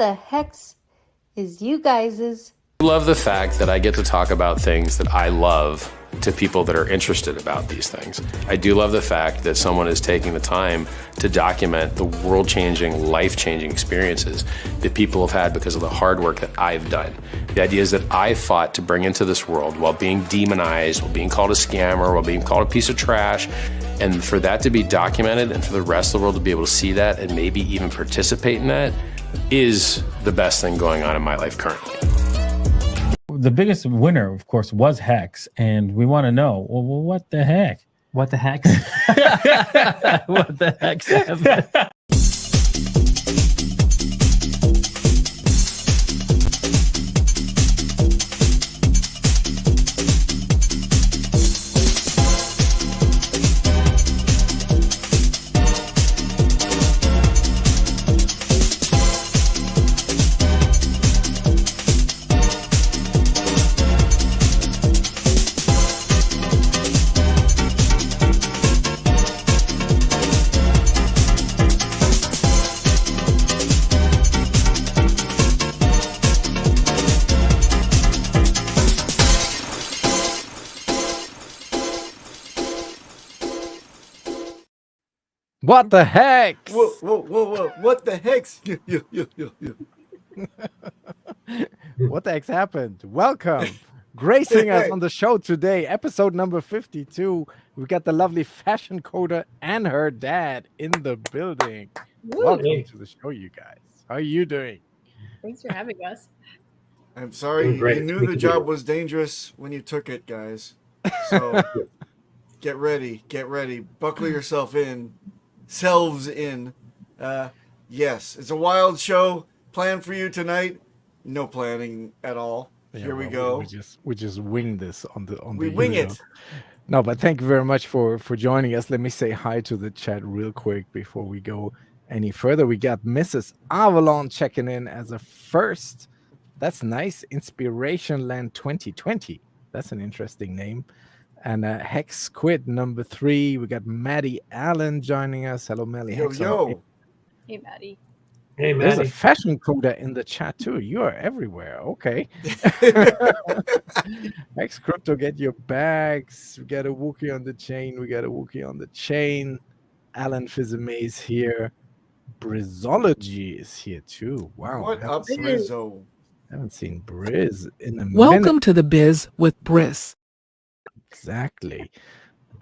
the hex is you guys's? I love the fact that I get to talk about things that I love to people that are interested about these things. I do love the fact that someone is taking the time to document the world-changing, life-changing experiences that people have had because of the hard work that I've done. The ideas that I fought to bring into this world while being demonized, while being called a scammer, while being called a piece of trash. And for that to be documented and for the rest of the world to be able to see that and maybe even participate in that is the best thing going on in my life currently. The biggest winner, of course, was Hex, and we want to know, well, what the heck? What the heck? What the heck? What the heck? Whoa. What the hex? What the heck's happened? Welcome. Gracing us on the show today, episode number 52. We got the lovely FashionCoder and her dad in the building. Woo. Welcome to the show, you guys. How are you doing? Thanks for having us. I'm sorry, you knew the job was dangerous when you took it, guys. So get ready, buckle yourself in, selves in. Yes, it's a wild show planned for you tonight. No planning at all. Here we go. We just wing this on the We wing it. No, but thank you very much for joining us. Let me say hi to the chat real quick before we go any further. We got Mrs. Avalon checking in as a first. That's nice. Inspiration Land 2020. That's an interesting name. And Hex Squid number 3. We got Maddie Allen joining us. Hello, Melly. Yo. Hey, Maddie. Hey, There's Maddie. a FashionCoder in the chat too. You are everywhere. Okay. Hex Crypto, get your bags. We got a Wookiee on the chain. Alan Fizamaze here. Brizology is here too. Wow. What up, Rizzo? Haven't seen Briz in a minute. Welcome to the biz with Briz. Exactly.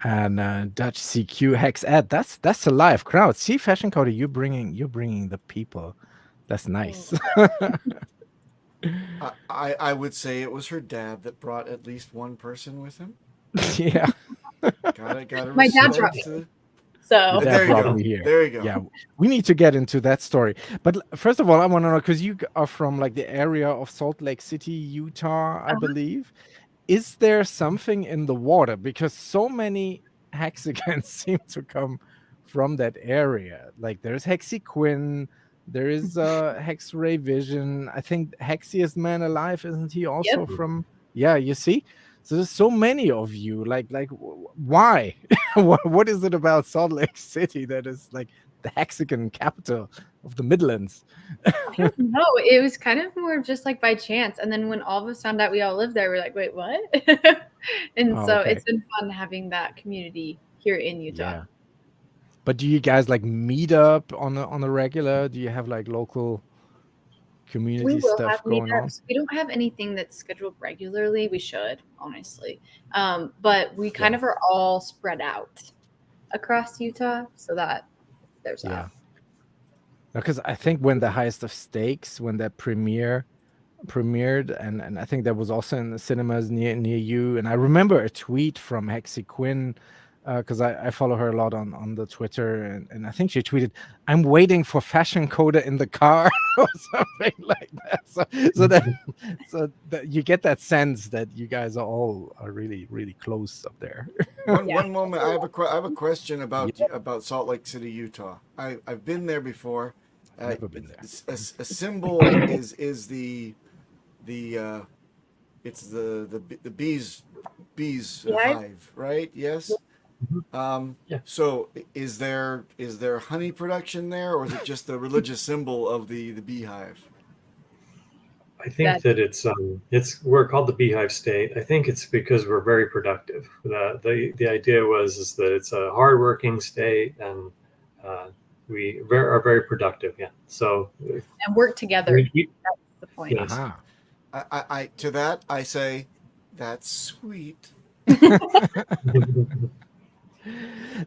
And Dutch CQ Hex Ed. That's a live crowd. See, FashionCoder, you're bringing the people. That's nice. I would say it was her dad that brought at least one person with him. Yeah. Gotta My dad respect brought me. the- So There you brought go. me here. There you go. Yeah, we need to get into that story. But first of all, I want to know, because you are from like the area of Salt Lake City, Utah, I believe. Is there something in the water? Because so many hexagons seem to come from that area. Like there's Hexiquin, there is Hex Ray Vision. I think Hexiest Man Alive, isn't he also from? Yeah, you see. So there's so many of you. Like why? What is it about Salt Lake City that is like the hexagon capital of the Midlands? I don't know. It was kind of more just like by chance. And then when all of us found out we all lived there, we're like, wait, what? And okay. It's been fun having that community here in Utah. Yeah. But do you guys like meet up on a regular? Do you have like local community We will stuff have going on? meetups. We don't have anything that's scheduled regularly. We should, honestly. But we kind of are all spread out across Utah so that there's that. Because I think when the Highest of Stakes, when that premiered, and I think that was also in the cinemas near you. And I remember a tweet from Hexiquin, because I follow her a lot on the Twitter, and I think she tweeted, "I'm waiting for FashionCoder in the car," or something like that. So that you get that sense that you guys are really, really close up there. One moment, I have a question about Salt Lake City, Utah. I've been there before. Never been there. A symbol is the it's the bees hive, right? Yes. So is there honey production there, or is it just the religious symbol of the beehive? I think that it's we're called the Beehive State. I think it's because we're very productive. The idea is that it's a hardworking state, and we are very productive. Yeah. So and work together. That's the point. Yes. I to that I say, that's sweet.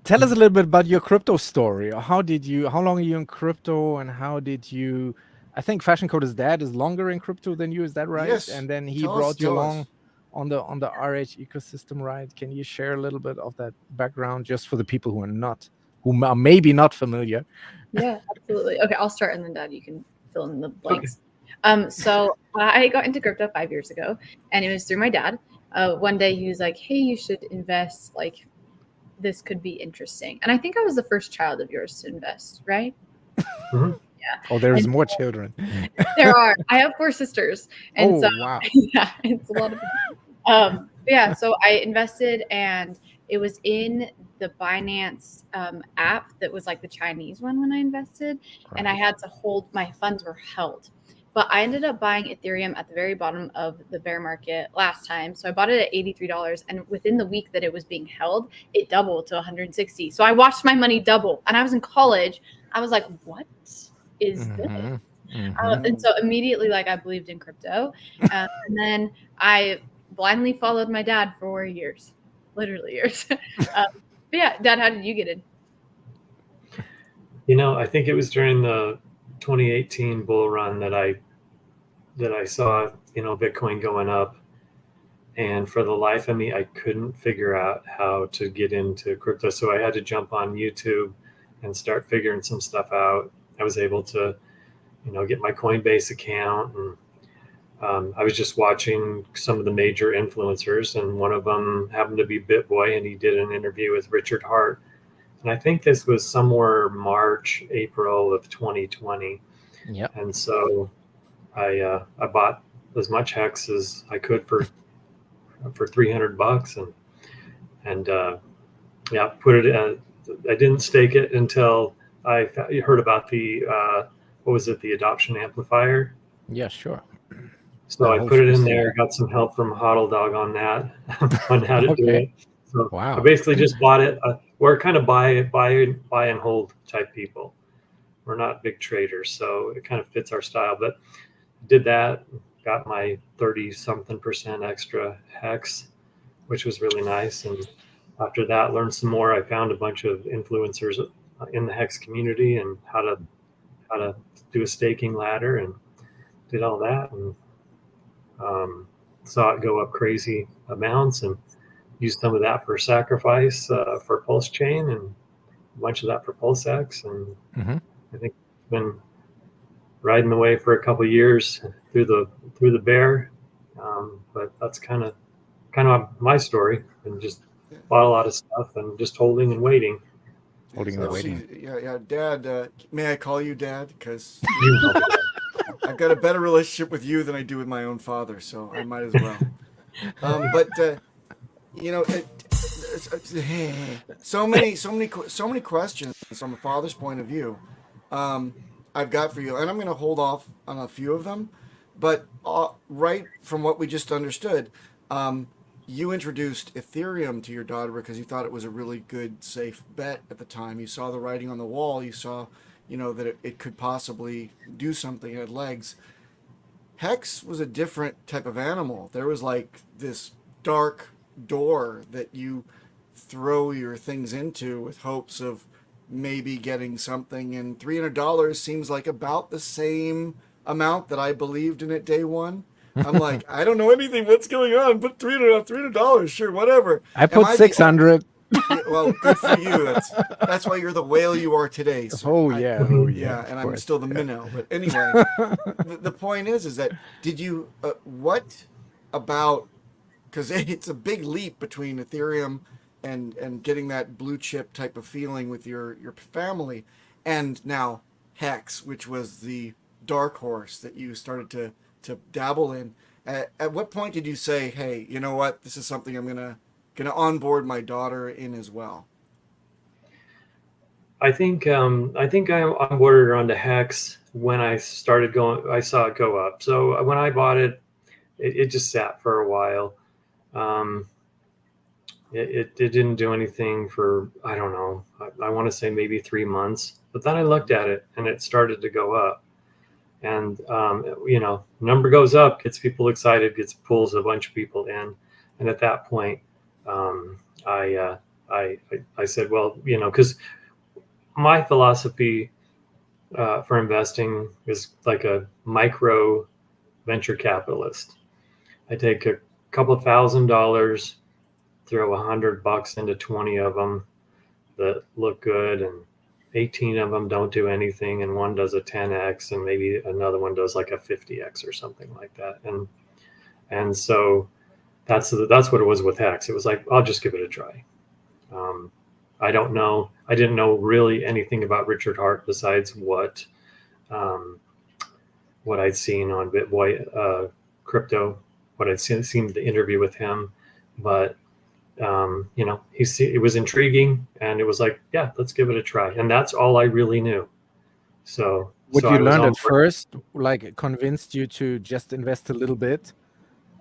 Tell us a little bit about your crypto story. How long are you in crypto, and how did you? I think FashionCoder's dad is longer in crypto than you. Is that right? Yes. And then he Tell brought you us. along on the RH ecosystem, right? Can you share a little bit of that background just for the people who are maybe not familiar? Yeah, absolutely. Okay, I'll start, and then Dad, you can fill in the blanks. So I got into crypto 5 years ago, and it was through my dad. One day he was like, "Hey, you should invest. Like, this could be interesting." And I think I was the first child of yours to invest, right? Mm-hmm. Yeah. Oh, there's more children. There are. I have 4 sisters, and so wow. yeah, it's a lot of. Yeah, so I invested, and it was in the Binance app that was like the Chinese one when I invested, and I had to hold, my funds were held. But I ended up buying Ethereum at the very bottom of the bear market last time. So I bought it at $83, and within the week that it was being held, it doubled to 160. So I watched my money double, and I was in college. I was like, what is this? And so immediately, like, I believed in crypto. And then I blindly followed my dad for years, literally years. But yeah, Dad, how did you get in? I think it was during the 2018 bull run that I saw, Bitcoin going up. And for the life of me, I couldn't figure out how to get into crypto. So I had to jump on YouTube and start figuring some stuff out. I was able to, get my Coinbase account, and I was just watching some of the major influencers, and one of them happened to be BitBoy, and he did an interview with Richard Hart. And I think this was somewhere March, April of 2020. Yeah. And so I bought as much Hex as I could for $300, and put it. I didn't stake it until I heard about the the adoption amplifier. Yeah, sure. So I put it in there, got some help from Hodl Dog on that, on how to do it. So I basically just bought it. We're kind of buy and hold type people. We're not big traders, so it kind of fits our style. But did that, got my 30-something% extra Hex, which was really nice. And after that, learned some more. I found a bunch of influencers in the Hex community and how to do a staking ladder, and did all that, and saw it go up crazy amounts, and used some of that for sacrifice for Pulsechain, and a bunch of that for PulseX. And I think it's been riding the wave for a couple of years through the bear. But that's kind of my story, and just bought a lot of stuff and just holding and waiting. Yeah, Dad. May I call you Dad? Because I've got a better relationship with you than I do with my own father, so I might as well. But so many questions from a father's point of view. I've got for you, and I'm going to hold off on a few of them. But right from what we just understood, you introduced Ethereum to your daughter because you thought it was a really good, safe bet at the time. You saw the writing on the wall. You saw, that it could possibly do something. It had legs. Hex was a different type of animal. There was like this dark door that you throw your things into with hopes of maybe getting something. And $300 seems like about the same amount that I believed in it day one. I'm like, I don't know anything. What's going on? Put $300, sure, whatever. I put 600. Well, good for you. That's why you're the whale you are today. Sir. Oh yeah, and I'm still the minnow. But anyway, the point is that did you what about? Because it's a big leap between Ethereum and getting that blue chip type of feeling with your family, and now Hex, which was the dark horse that you started to dabble in. At what point did you say, hey, you know what, this is something I'm gonna onboard my daughter in as well? I think I'm onboarded onto Hex when I started going. I saw it go up. So when I bought it, it just sat for a while. Um, it didn't do anything for, I don't know, I want to say maybe 3 months. But then I looked at it and it started to go up. And number goes up, gets people excited, pulls a bunch of people in. And at that point, I said, well, because my philosophy for investing is like a micro venture capitalist. I take a couple $1,000, throw $100 into 20 of them that look good, and 18 of them don't do anything, and one does a 10x, and maybe another one does like a 50x or something like that. And so that's what it was with Hex. It was like, I'll just give it a try. I don't know. I didn't know really anything about Richard Hart besides what I'd seen on BitBoy Crypto, what I'd seen the interview with him, but it was intriguing, and it was like, yeah, let's give it a try. And that's all I really knew. So what so you I was learned on at first, like, convinced you to just invest a little bit,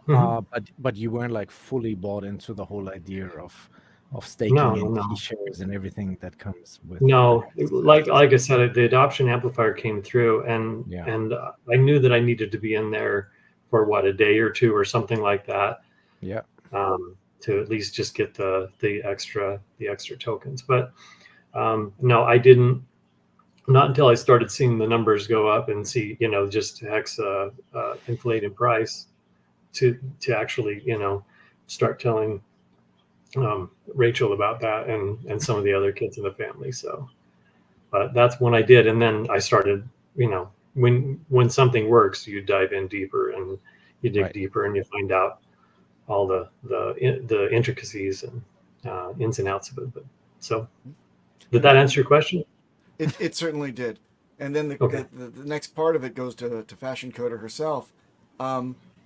but you weren't like fully bought into the whole idea of staking in T-shares and everything that comes with. No, like I said, the adoption amplifier came through, and I knew that I needed to be in there for a day or two or something like that. Yeah. To at least just get the extra tokens. But no, I didn't. Not until I started seeing the numbers go up and see, just Hex inflate in price, to actually, start telling Rachel about that and some of the other kids in the family. So, but that's when I did, and then I started. When something works, you dive in deeper and you dig deeper, and you find out all the intricacies and ins and outs of it. But so, did that answer your question? It certainly did. And then the next part of it goes to FashionCoder herself.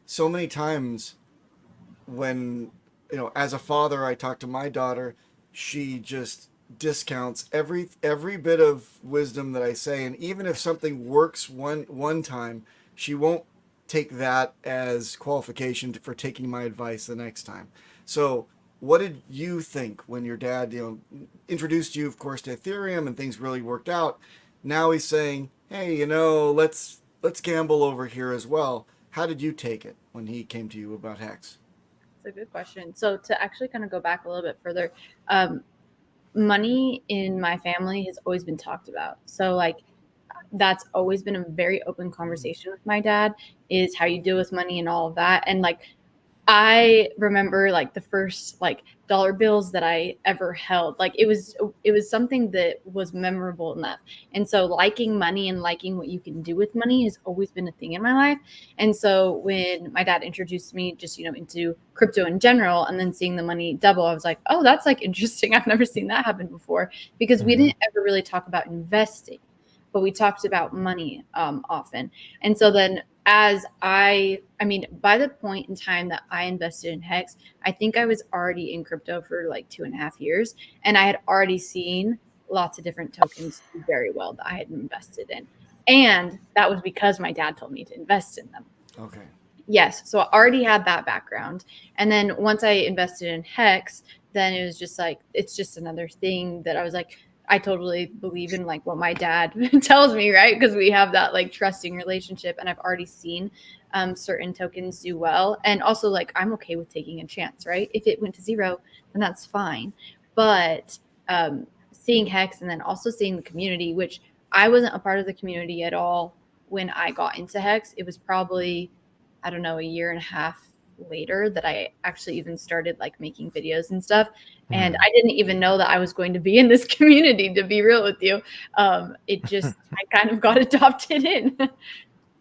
So many times when, as a father, I talk to my daughter, she just discounts every bit of wisdom that I say. And even if something works one time, she won't take that as qualification for taking my advice the next time. So what did you think when your dad, introduced you, of course, to Ethereum and things really worked out? Now he's saying, hey, let's gamble over here as well. How did you take it when he came to you about Hex? That's a good question. So to actually kind of go back a little bit further, money in my family has always been talked about. So like, that's always been a very open conversation with my dad, is how you deal with money and all of that. And like, I remember like the first like dollar bills that I ever held. Like it was something that was memorable enough. And so liking money and liking what you can do with money has always been a thing in my life. And so when my dad introduced me just, into crypto in general, and then seeing the money double, I was like, oh, that's like interesting. I've never seen that happen before, because we didn't ever really talk about investing, but we talked about money often. And so then as by the point in time that I invested in Hex, I think I was already in crypto for like 2.5 years. And I had already seen lots of different tokens do very well that I had invested in. And that was because my dad told me to invest in them. Okay. Yes. So I already had that background. And then once I invested in Hex, then it was just like, it's just another thing that I was like, I totally believe in like what my dad tells me, right? Because we have that like trusting relationship, and I've already seen certain tokens do well. And also like, I'm okay with taking a chance, right? If it went to zero, then that's fine. But seeing Hex and then also seeing the community, which I wasn't a part of the community at all when I got into Hex. It was probably, I don't know, 1.5 years later that I actually even started like making videos and stuff. And I didn't even know that I was going to be in this community, to be real with you. It just, I kind of got adopted in.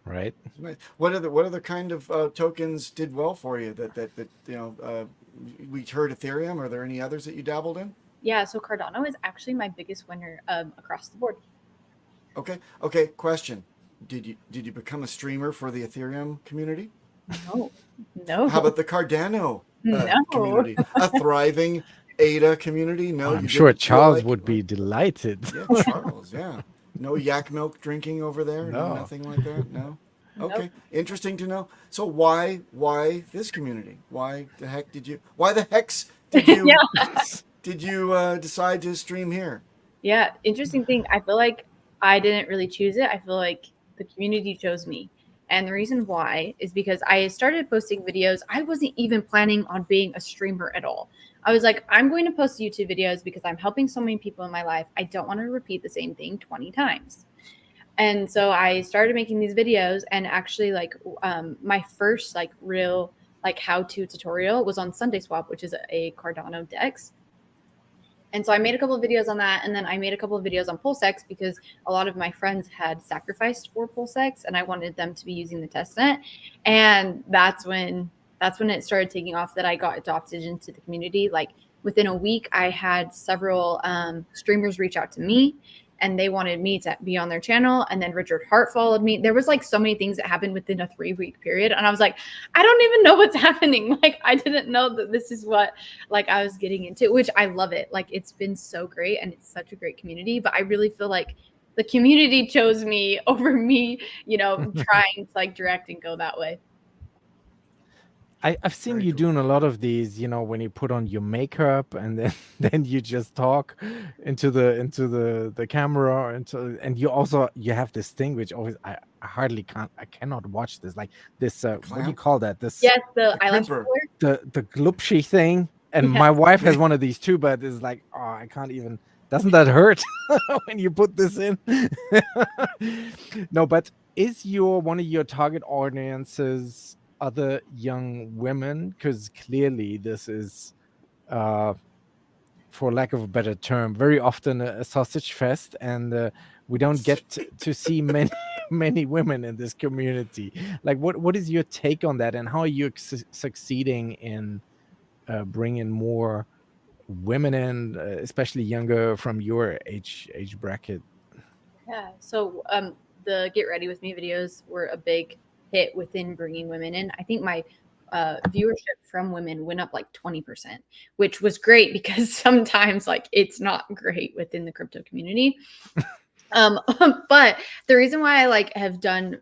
Right. What other kind of tokens did well for you that we heard Ethereum? Are there any others that you dabbled in? Yeah. So Cardano is actually my biggest winner across the board. Okay. Question. Did you become a streamer for the Ethereum community? No. How about the Cardano No. community? A thriving Ada community? No, I'm you sure didn't feel Charles like- would be delighted. Yeah, Charles. Yeah. No yak milk drinking over there. No, No. nothing like that. No. Okay, interesting to know. So why this community? Why the heck did you? Why the hex did you? Did you decide to stream here? Yeah, interesting thing. I feel like I didn't really choose it. I feel like the community chose me. And the reason why is because I started posting videos. I wasn't even planning on being a streamer at all. I was like, I'm going to post YouTube videos because I'm helping so many people in my life. I don't want to repeat the same thing 20 times. And so I started making these videos, and actually my first real how-to tutorial was on Sunday Swap, which is a Cardano DEX. And so I made a couple of videos on that, and then I made a couple of videos on PulseX because a lot of my friends had sacrificed for PulseX, and I wanted them to be using the testnet. And that's when it started taking off, that I got adopted into the community. Like within a week, I had several streamers reach out to me, and they wanted me to be on their channel. And then Richard Hart followed me. There was so many things that happened within a 3-week period. And I was like, I don't even know what's happening. I didn't know that this is what I was getting into, which I love it. It's been so great, and it's such a great community. But I really feel like the community chose me over me, trying to direct and go that way. I've seen you doing a lot of these, when you put on your makeup and then you just talk into the camera, and you have this thing which always I cannot watch this, this what do you call that? This Yes, the eyelash crimper. roller. the glupshy thing. And my wife has one of these too, but it's I can't even. Doesn't that hurt when you put this in? No, but is one of your target audiences other young women? Because clearly this is, for lack of a better term, very often a sausage fest, and we don't get to see many women in this community. What is your take on that, and how are you succeeding in bringing more women in, especially younger, from your age bracket? Yeah. So the Get Ready With Me videos were a big hit within bringing women in. I think my viewership from women went up 20%, which was great because sometimes it's not great within the crypto community. But the reason why I have done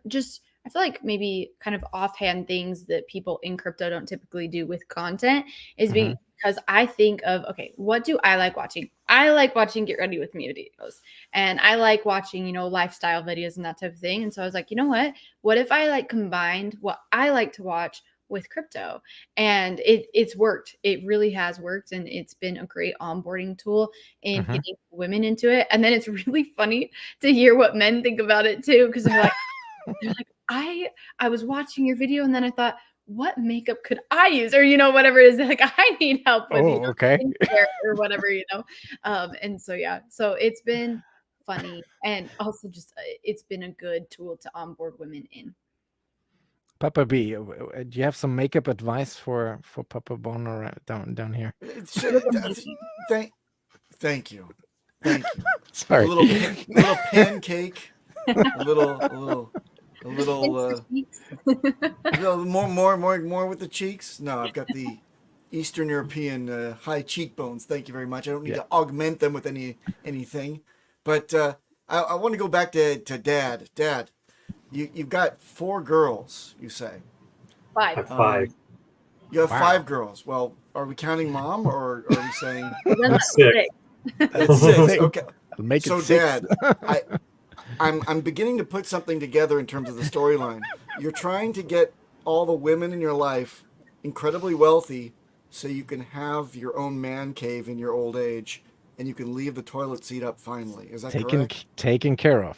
I feel like maybe kind of offhand things that people in crypto don't typically do with content is because I think of, okay, what do I like watching? I like watching Get Ready With Me videos, and I like watching, lifestyle videos and that type of thing. And so I was like, you know what if I combined what I like to watch with crypto? And it's worked. It really has worked, and it's been a great onboarding tool in getting women into it. And then it's really funny to hear what men think about it too, because they're like, I was watching your video, and then I thought, what makeup could I use? Or, whatever it is, I need help with skincare or whatever, and so, yeah, so it's been funny, and also just it's been a good tool to onboard women in. Papa B, do you have some makeup advice for Papa Bono down here? Thank you. Sorry. A little pancake, a little more with the cheeks. No, I've got the Eastern European high cheekbones. Thank you very much. I don't need to augment them with anything. But I want to go back to Dad. Dad, you've got 4 girls, you say? 5. 5. You have 5 girls. Well, are we counting Mom, or are we saying That's 6? that's 6? Okay. I'll make it So 6. Dad, I'm beginning to put something together in terms of the storyline. You're trying to get all the women in your life incredibly wealthy so you can have your own man cave in your old age, and you can leave the toilet seat up finally. Is that correct? Taken care of.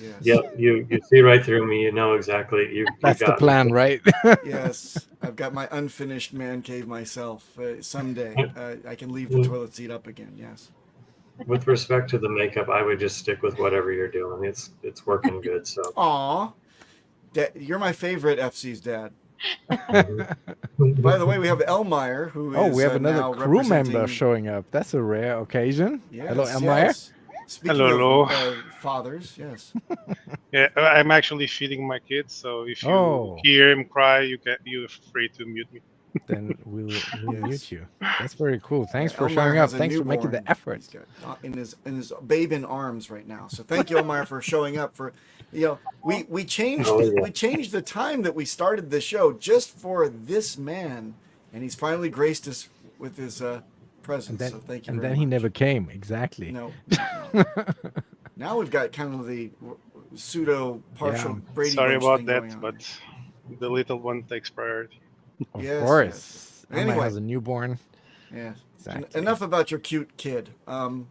Yes. Yep, you see right through me. You know exactly. That's the plan, right? Yes. I've got my unfinished man cave myself. Someday I can leave the toilet seat up again. Yes. With respect to the makeup, I would just stick with whatever you're doing. It's working good. So. Aw. You're my favorite FC's dad. By the way, we have Elmire, who is we have another now crew representing... member showing up. That's a rare occasion. Yes, Hello, Elmire. Yes. Speaking Hello. of fathers, yes. Yeah, I'm actually feeding my kids, so if you hear him cry, you're free to mute me. then we'll mute you. That's very cool. Thanks for Elmar showing up. has a Thanks for making newborn the effort. He's got in his babe in arms right now. So thank you, Elmar, for showing up. For we changed we changed the time that we started the show just for this man, and he's finally graced us with his presence. So thank you. And very then he much. never came. Exactly. No. Now we've got kind of the pseudo partial Brady Sorry Bunch about thing that, going on but the little one takes priority. Of Yes, course. yes. Emma Anyway. has a newborn. Yeah. Exactly. Enough about your cute kid.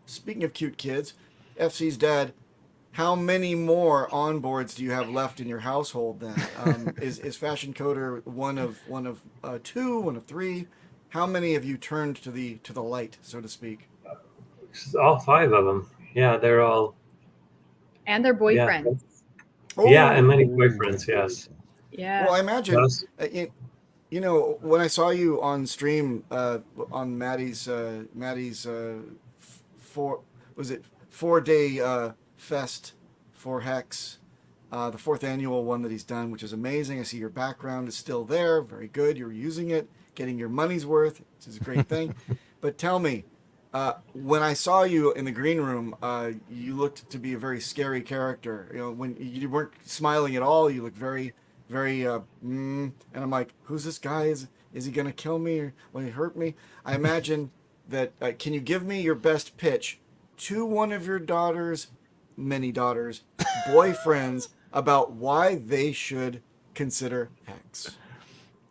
Speaking of cute kids, FC's dad, how many more onboards do you have left in your household then? Is FashionCoder one of two, one of three? How many have you turned to the light, so to speak? All 5 of them. Yeah, they're all. And their boyfriends. Yeah, and many boyfriends. Yes. Yeah. Well, I imagine. Yes. You know, when I saw you on stream on Maddie's 4-day fest for Hex, the 4th annual one that he's done, which is amazing. I see your background is still there, very good. You're using it, getting your money's worth, which is a great thing. But tell me, when I saw you in the green room, you looked to be a very scary character. You know, when you weren't smiling at all, you looked very and I'm like, who's this guy? Is he gonna kill me or will he hurt me? I imagine that. Can you give me your best pitch to one of your many daughters, boyfriends, about why they should consider Hex?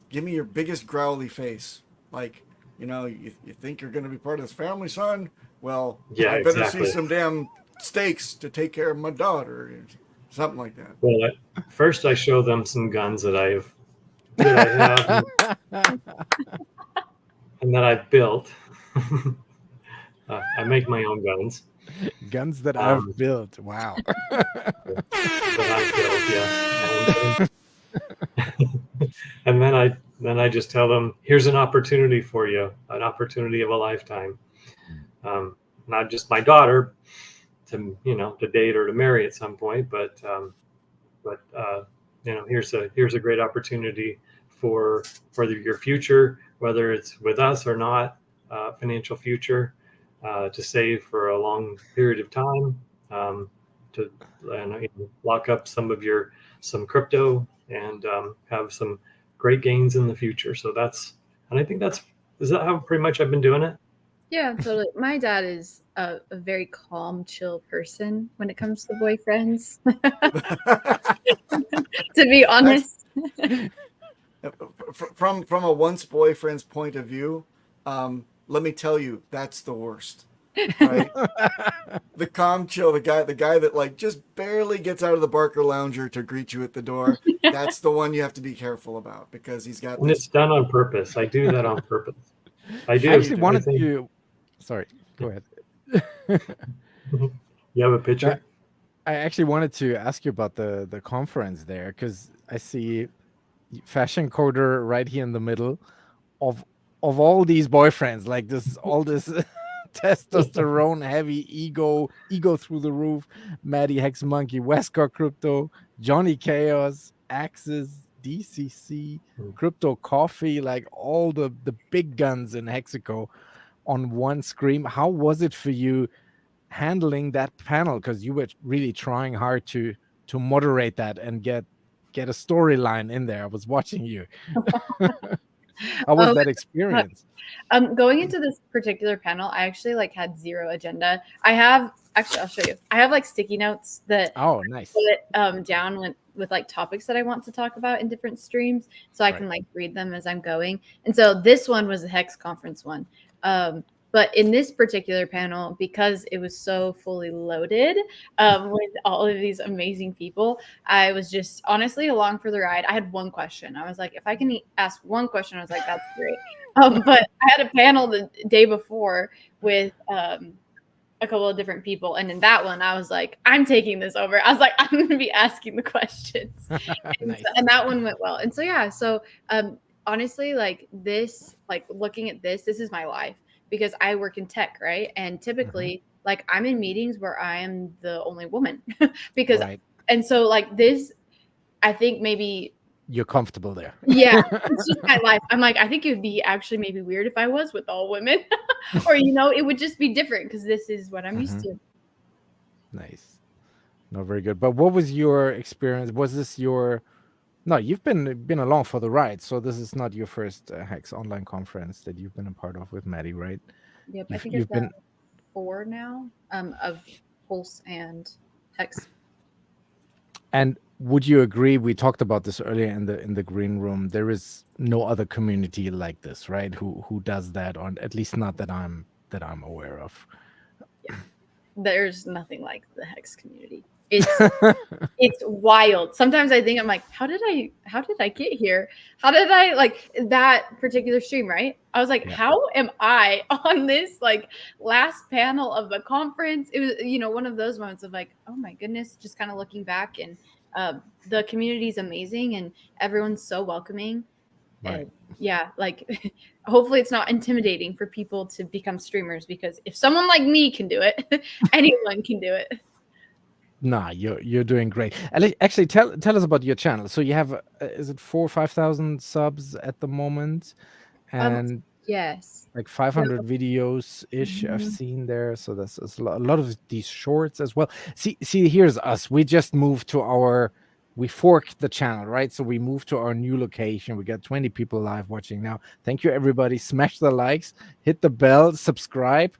Give me your biggest growly face. Like, you think you're gonna be part of this family, son? Well, yeah, I better exactly. see some damn steaks to take care of my daughter. Something like that. Well, first I show them some guns that I have and that I've built. I make my own guns. Guns that I've built. Wow. That I built, yes. And then I just tell them, here's an opportunity for you, an opportunity of a lifetime. Not just my daughter to date or to marry at some point, but here's a great opportunity for your future, whether it's with us or not, financial future, to save for a long period of time, to lock up some crypto and have some great gains in the future. So I think is that how pretty much I've been doing it? Yeah, totally. My dad is a very calm, chill person when it comes to boyfriends. To be honest. From a once boyfriend's point of view, let me tell you, that's the worst. Right? The calm, chill, the guy that like just barely gets out of the Barker Lounger to greet you at the door. That's the one you have to be careful about because he's got. And it's done on purpose. I do that on purpose. I do. I actually wanted to. Sorry, go ahead. You have a picture? I actually wanted to ask you about the conference there because I see FashionCoder right here in the middle of all these boyfriends, like all this testosterone heavy ego through the roof. Maddie Hex Monkey, Westcott Crypto, Johnny Chaos, Axis, DCC, Crypto Coffee, like all the big guns in Hexico on one screen. How was it for you handling that panel? Because you were really trying hard to moderate that and get a storyline in there. I was watching you. How was that experience? Going into this particular panel, I actually had zero agenda. I'll show you. I have sticky notes that nice. Put down with topics that I want to talk about in different streams, so I can read them as I'm going. And so this one was a Hex conference one. But in this particular panel, because it was so fully loaded with all of these amazing people, I was just honestly along for the ride. I had one question. I was like, if I can ask one question, I was like, that's great. But I had a panel the day before with a couple of different people. And in that one, I was like, I'm taking this over. I was like, I'm going to be asking the questions. Nice. And that one went well. And so, yeah, honestly, looking at this is my life. Because I work in tech, right? And typically, I'm in meetings where I am the only woman. And so this, I think maybe you're comfortable there. Yeah, it's just my life. I'm like, I think it would be actually maybe weird if I was with all women, or it would just be different because this is what I'm used to. Nice. No, very good. But what was your experience? Was this your? No, you've been along for the ride. So this is not your first Hex online conference that you've been a part of with Maddie, right? Yep, I think You've it's been 4 now of Pulse and Hex. And would you agree? We talked about this earlier in the green room. There is no other community like this, right? Who does that, or at least not that I'm aware of. There's nothing like the Hex community. It's wild. Sometimes I think I'm like, how did I get here? How did I like that particular stream, right? I was like, how am I on this like last panel of the conference? It was, one of those moments of like, oh my goodness, just kind of looking back, and the community is amazing and everyone's so welcoming. Right. And yeah, like hopefully it's not intimidating for people to become streamers, because if someone like me can do it, anyone can do it. Nah, you're doing great. Actually, tell us about your channel. So you have is it 4,000 or 5,000 subs at the moment, and yes, like 500 videos ish I've seen there. So that's a lot of these shorts as well. See, here's us. We just moved to we forked the channel, right? So we moved to our new location. We got 20 people live watching now. Thank you, everybody. Smash the likes, hit the bell, subscribe.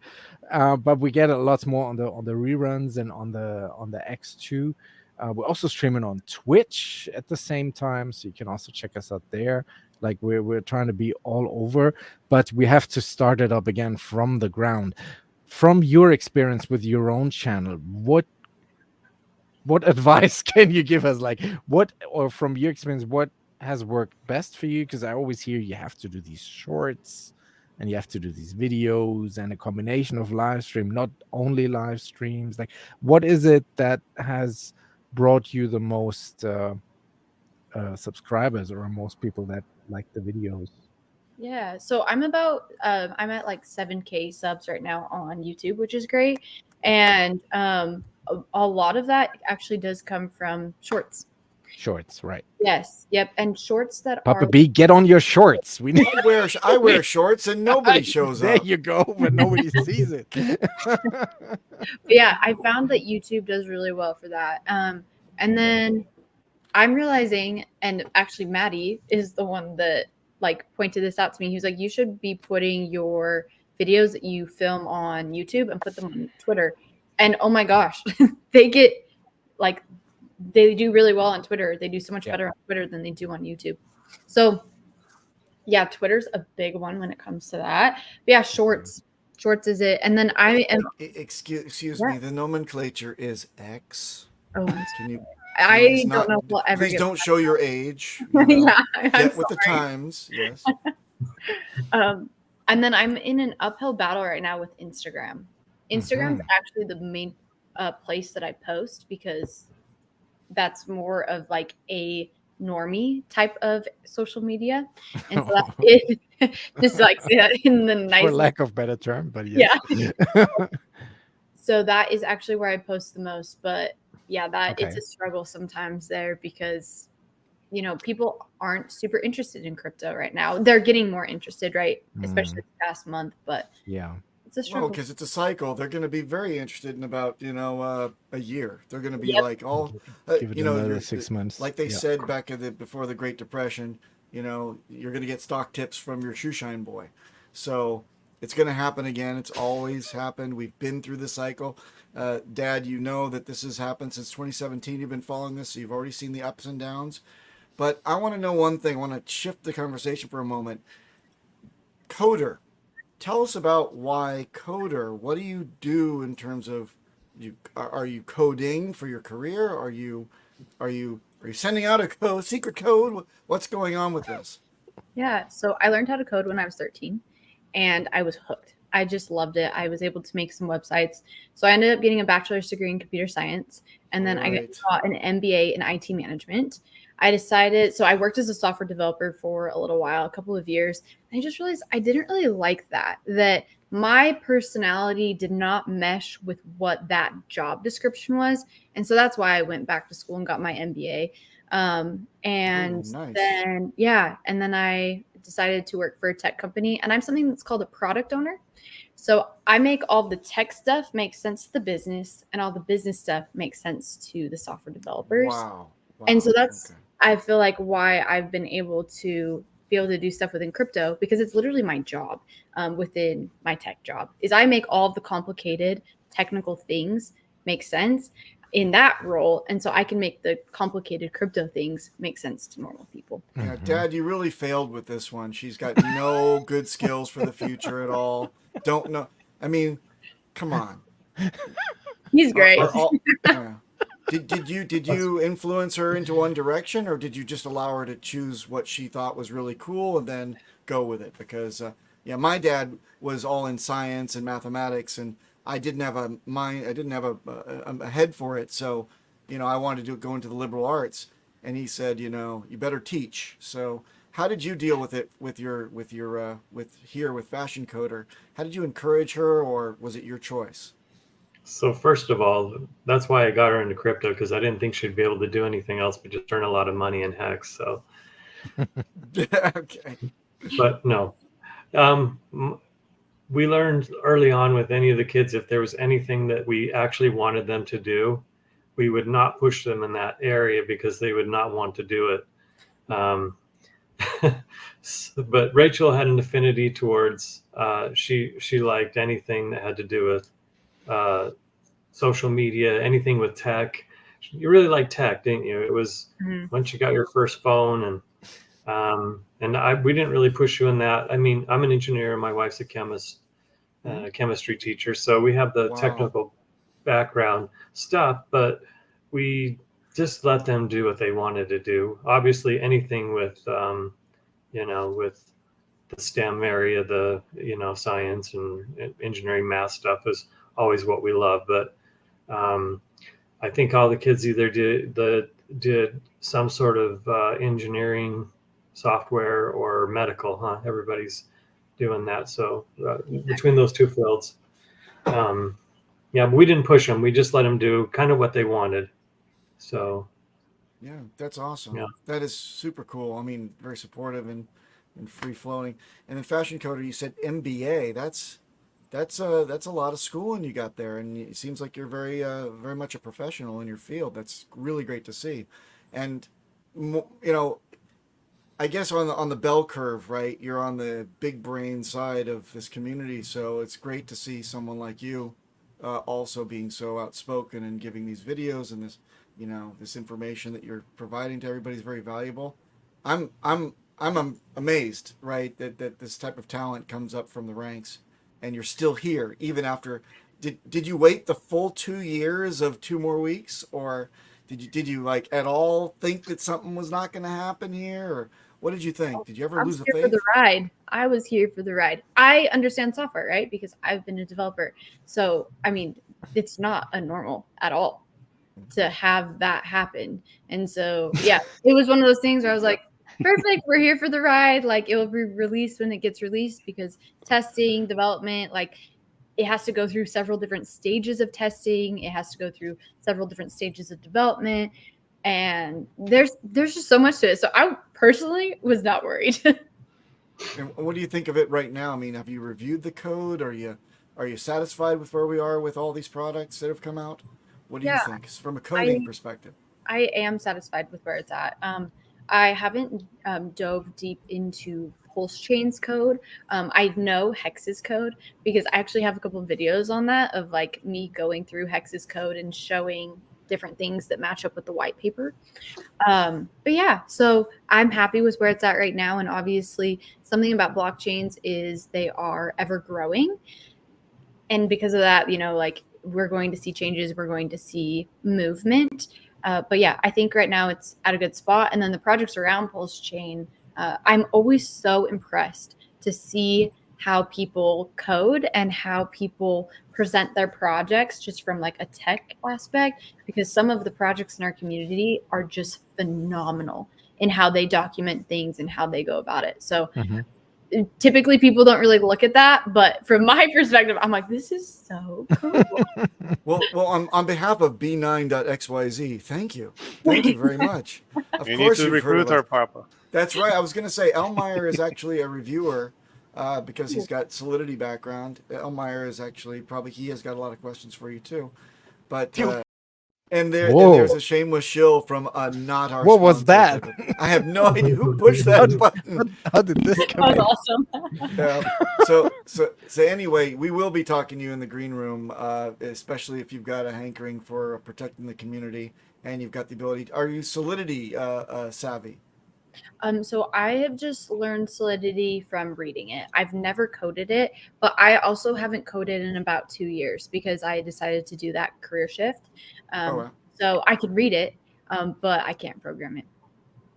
But we get a lot more on the reruns and on the X2. We're also streaming on Twitch at the same time, so you can also check us out there. Like we're trying to be all over, but we have to start it up again from the ground. From your experience with your own channel, what advice can you give us? Like or from your experience, what has worked best for you? Because I always hear you have to do these shorts and you have to do these videos and a combination of live stream, not only live streams. Like, what is it that has brought you the most subscribers or most people that like the videos? Yeah, so I'm at like 7K subs right now on YouTube, which is great. And a lot of that actually does come from shorts. Shorts, right? Yes, yep, and shorts that Papa are. B, get on your shorts. We need. I wear shorts and nobody shows There up. you go, but nobody sees it. Yeah, I found that YouTube does really well for that. And then I'm realizing, and actually Maddie is the one that like pointed this out to me. He was like, you should be putting your videos that you film on YouTube and put them on Twitter. And oh my gosh, they do really well on Twitter. They do so much better on Twitter than they do on YouTube. So yeah, Twitter's a big one when it comes to that. But yeah, shorts is it. And then I am. Excuse me. The nomenclature is X. Oh, can you? I don't know if we'll ever. Please don't show your age. Yeah, get with the times. Yes. And then I'm in an uphill battle right now with Instagram. Instagram's actually the main place that I post, because that's more of like a normie type of social media, and so that's it. Just like say that in the nice, for lack of better term, but yes. Yeah. So that is actually where I post the most, but yeah, it's a struggle sometimes there, because people aren't super interested in crypto right now. They're getting more interested, right? Especially this past month, but yeah. It's a struggle. Well, because it's a cycle. They're going to be very interested in about a year. They're going to be like give it another 6 months. Like they said back before the Great Depression. You're going to get stock tips from your shoe shine boy. So it's going to happen again. It's always happened. We've been through the cycle. Dad, that this has happened since 2017. You've been following this, so you've already seen the ups and downs. But I want to know one thing. I want to shift the conversation for a moment. Coder. Tell us about why Coder. What do you do in terms of are you coding for your career? Are you sending out a secret code? What's going on with this? Yeah, so I learned how to code when I was 13, and I was hooked. I just loved it. I was able to make some websites. So I ended up getting a bachelor's degree in computer science, and then I got an MBA in IT management. So I worked as a software developer for a little while, a couple of years. And I just realized I didn't really like that my personality did not mesh with what that job description was. And so that's why I went back to school and got my MBA. And nice. then, and then I decided to work for a tech company, and I'm something that's called a product owner. So I make all the tech stuff make sense to the business, and all the business stuff makes sense to the software developers. Wow. And so that's, I feel like, why I've been able to do stuff within crypto, because it's literally my job within my tech job is I make all of the complicated technical things make sense in that role. And so I can make the complicated crypto things make sense to normal people. Yeah, Dad, you really failed with this one. She's got no good skills for the future at all. Don't know. I mean, come on. He's great. Yeah. Did you influence her into one direction, or did you just allow her to choose what she thought was really cool and then go with it? Because my dad was all in science and mathematics, and I didn't have a mind. I didn't have a head for it. So, I wanted to go into the liberal arts, and he said, you better teach. So, how did you deal with it with FashionCoder? How did you encourage her, or was it your choice? So first of all, that's why I got her into crypto, because I didn't think she'd be able to do anything else but just earn a lot of money in Hex. So, okay. But no, we learned early on with any of the kids, if there was anything that we actually wanted them to do, we would not push them in that area because they would not want to do it. But Rachel had an affinity towards, she liked anything that had to do with social media, anything with tech. You really liked tech, didn't you? It was once you got your first phone, and we didn't really push you in that. I mean, I'm an engineer, my wife's a chemist, chemistry teacher, so we have the technical background stuff, but we just let them do what they wanted to do. Obviously, anything with with the STEM area, the science and engineering, math stuff is always what we love. But I think all the kids either did some sort of engineering, software, or medical. Everybody's doing that. So between those two fields, but we didn't push them. We just let them do kind of what they wanted. So yeah, that's awesome. Yeah. That is super cool. I mean, very supportive and free flowing. And then FashionCoder, you said MBA. That's a lot of schooling you got there, and it seems like you're very much a professional in your field. That's really great to see. And I guess on the bell curve, right? You're on the big brain side of this community, so it's great to see someone like you also being so outspoken and giving these videos and this this information that you're providing to everybody is very valuable. I'm amazed, right, that this type of talent comes up from the ranks, and you're still here even after. Did you wait the full 2 years of 2 more weeks, or did you like at all think that something was not going to happen here, or what did you think? Did you ever lose the faith? For the ride. I was here for the ride. I understand software, right? Because I've been a developer. So, I mean, it's not a normal at all to have that happen. And so, yeah, it was one of those things where I was like, perfect, we're here for the ride. Like, it will be released when it gets released, because testing, development, like, it has to go through several different stages of testing. It has to go through several different stages of development. And there's just so much to it. So I personally was not worried. And what do you think of it right now? I mean, have you reviewed the code? Are you satisfied with where we are with all these products that have come out? What do you think from a coding perspective? I am satisfied with where it's at. I haven't dove deep into Pulsechain's code. I know Hex's code because I actually have a couple of videos on that of like me going through Hex's code and showing different things that match up with the white paper. But yeah, so I'm happy with where it's at right now. And obviously something about blockchains is they are ever growing. And because of that, like we're going to see changes, we're going to see movement. But yeah, I think right now it's at a good spot. And then the projects around Pulsechain, I'm always so impressed to see how people code and how people present their projects just from like a tech aspect, because some of the projects in our community are just phenomenal in how they document things and how they go about it. So typically people don't really look at that, but from my perspective, I'm like, this is so cool. Well, on behalf of B9.xyz, thank you very much. Of You course, need to you've heard recruit of our us. papa. That's right. I was going to say Elmeyer is actually a reviewer because he's got Solidity background. Elmeyer is actually he has got a lot of questions for you too. But and there's a shameless shill from not our. What was sponsor, that? I have no idea who pushed that button. How did this come That in? was awesome. So anyway, we will be talking to you in the green room, especially if you've got a hankering for protecting the community and you've got the ability. Are you Solidity savvy? So I have just learned Solidity from reading it. I've never coded it, but I also haven't coded in about 2 years because I decided to do that career shift. Wow. So I can read it, but I can't program it.